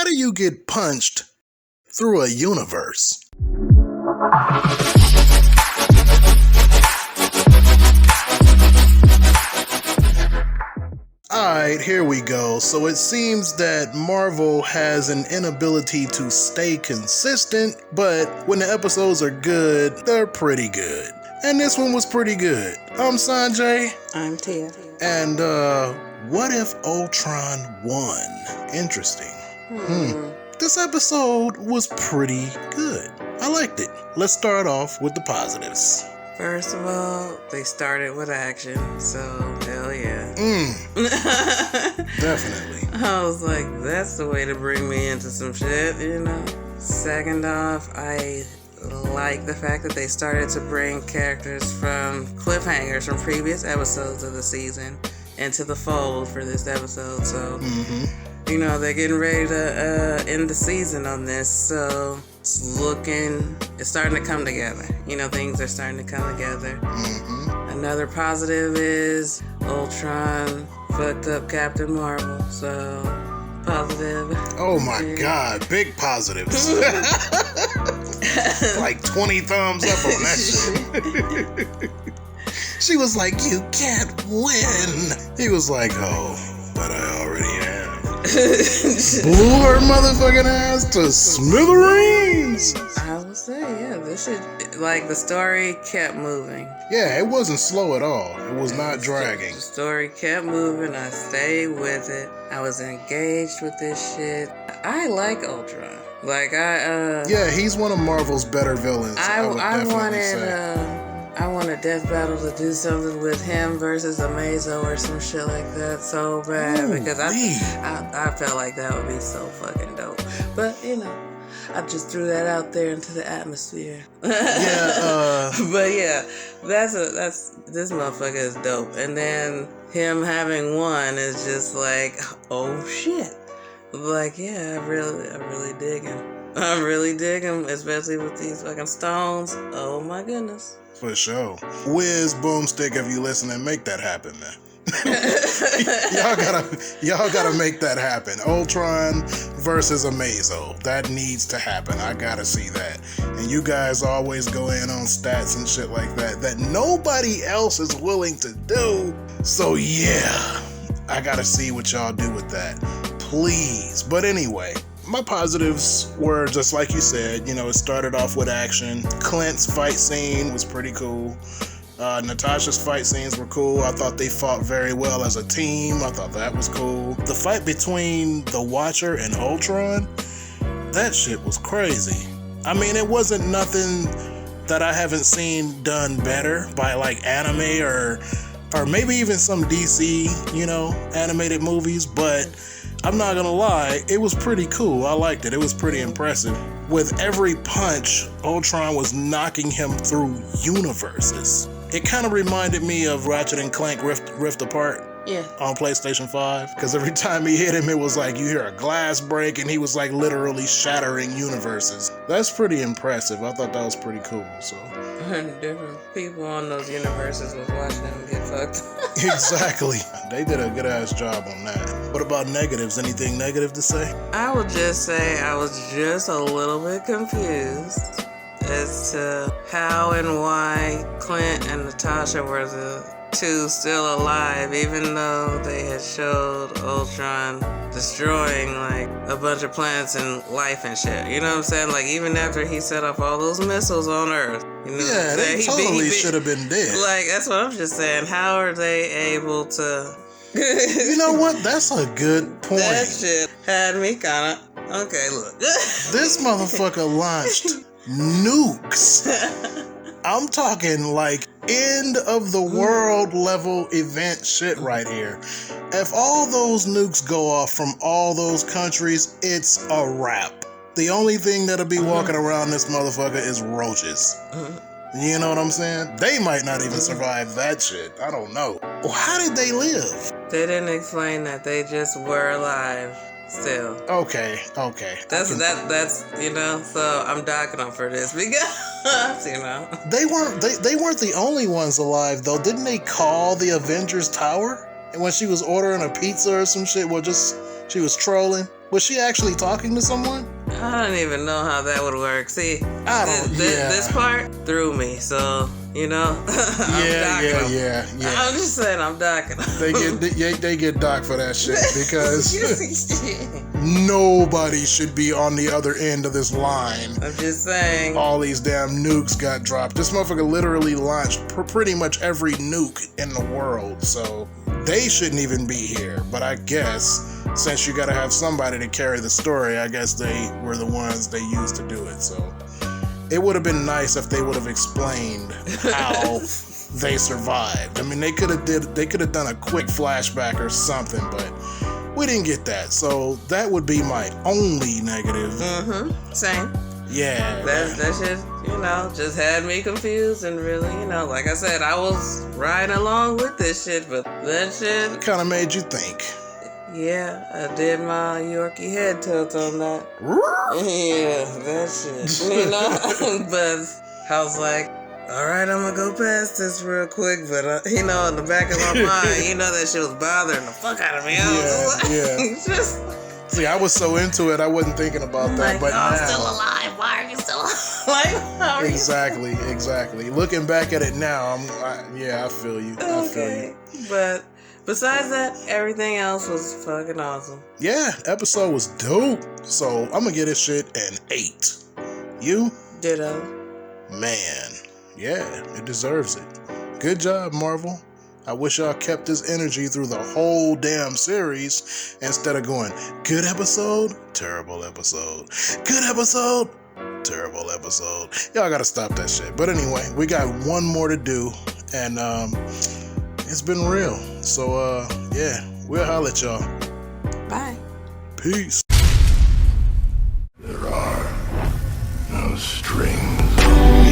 how do you get punched through a universe? Alright, here we go. So it seems that Marvel has an inability to stay consistent, but when the episodes are good, they're pretty good. And this one was pretty good. I'm Sanjay. I'm Tia. And what if Ultron won? Interesting. This episode was pretty good. I liked it. Let's start off with the positives. First of all, they started with action, so hell yeah. Definitely. I was like, that's the way to bring me into some shit, you know? Second off, I like the fact that they started to bring characters from cliffhangers from previous episodes of the season into the fold for this episode, so... You know, they're getting ready to end the season on this, so it's starting to come together. You know, things are starting to come together. Another positive is Ultron fucked up Captain Marvel, so positive. Oh my God, big positives. Like 20 thumbs up on that shit. She was like, you can't win. He was like, oh, but I already have. Blew her motherfucking ass to smithereens. I will say, yeah, this shit, like, the story kept moving. Yeah, it wasn't slow at all. It was not dragging. The story kept moving. I stayed with it. I was engaged with this shit. I like Ultron. Like, yeah, he's one of Marvel's better villains. I would definitely say. I want a death battle to do something with him versus Amazo or some shit like that so bad. Because I felt like that would be so fucking dope. But, you know, I just threw that out there into the atmosphere. Yeah, but yeah, this motherfucker is dope. And then him having won is just like, oh shit. Like, yeah, I really dig him. I really dig him, especially with these fucking stones. Oh my goodness. For sure. Wiz Boomstick, if you listening, make that happen, man. y'all gotta make that happen. Ultron versus Amazo. That needs to happen. I gotta see that. And you guys always go in on stats and shit like that nobody else is willing to do. So yeah, I gotta see what y'all do with that. Please. But anyway, my positives were just like you said, you know, it started off with action. Clint's fight scene was pretty cool. Natasha's fight scenes were cool. I thought they fought very well as a team. I thought that was cool. The fight between the Watcher and Ultron, that shit was crazy. I mean, it wasn't nothing that I haven't seen done better by like anime or maybe even some DC, you know, animated movies, but I'm not gonna lie, it was pretty cool. I liked it. It was pretty impressive. With every punch, Ultron was knocking him through universes. It kind of reminded me of Ratchet and Clank Rift Apart. Yeah. On PlayStation 5. Because every time he hit him, it was like you hear a glass break and he was like literally shattering universes. That's pretty impressive. I thought that was pretty cool. So different people on those universes was watching them get fucked. Exactly. They did a good ass job on that. What about negatives? Anything negative to say? I would just say I was just a little bit confused as to how and why Clint and Natasha were the two still alive, even though they had showed Ultron destroying like a bunch of planets and life and shit. You know what I'm saying? Like, even after he set off all those missiles on Earth, you know, yeah, they totally should have been dead. Like, that's what I'm just saying. How are they able to? You know what? That's a good point. That shit had me kind of okay. Look, this motherfucker launched nukes. I'm talking like end of the world level event shit right here. If all those nukes go off from all those countries, it's a wrap. The only thing that'll be walking around this motherfucker is roaches. You know what I'm saying? They might not even survive that shit. I don't know. Well, how did they live? They didn't explain that. They just were alive still. Okay. That's you know, so I'm docking them for this because you know. They weren't the only ones alive though. Didn't they call the Avengers Tower? And when she was ordering a pizza or some shit, well, just she was trolling. Was she actually talking to someone? I don't even know how that would work. See, yeah. This part threw me, so, you know, yeah. I'm just saying I'm docking them. They get docked for that shit because nobody should be on the other end of this line. I'm just saying. All these damn nukes got dropped. This motherfucker literally launched pretty much every nuke in the world, so they shouldn't even be here. But I guess since you gotta have somebody to carry the story, I guess they were the ones they used to do it. So it would have been nice if they would have explained how they survived. I mean, they could have done a quick flashback or something, but we didn't get that. So that would be my only negative. Same. Yeah. That shit, you know, just had me confused and really, you know, like I said, I was riding along with this shit, but that shit kind of made you think. Yeah, I did my Yorkie head tilt on that. Yeah, that shit. You know? But I was like, all right, I'm gonna go past this real quick. But, you know, in the back of my mind, you know, that shit was bothering the fuck out of me. See, I was so into it, I wasn't thinking about that. Like, but I'm now, still alive. Why are you still alive? How are exactly. Looking back at it now, I feel you. I feel you. But besides that, everything else was fucking awesome. Yeah, episode was dope. So I'm gonna get this shit an 8. You? Ditto. Man, yeah, it deserves it. Good job, Marvel. I wish y'all kept this energy through the whole damn series instead of going, good episode, terrible episode. Good episode, terrible episode. Y'all gotta stop that shit. But anyway, we got one more to do, and it's been real. So yeah, we'll holler at y'all. Bye. Peace. There are no strings.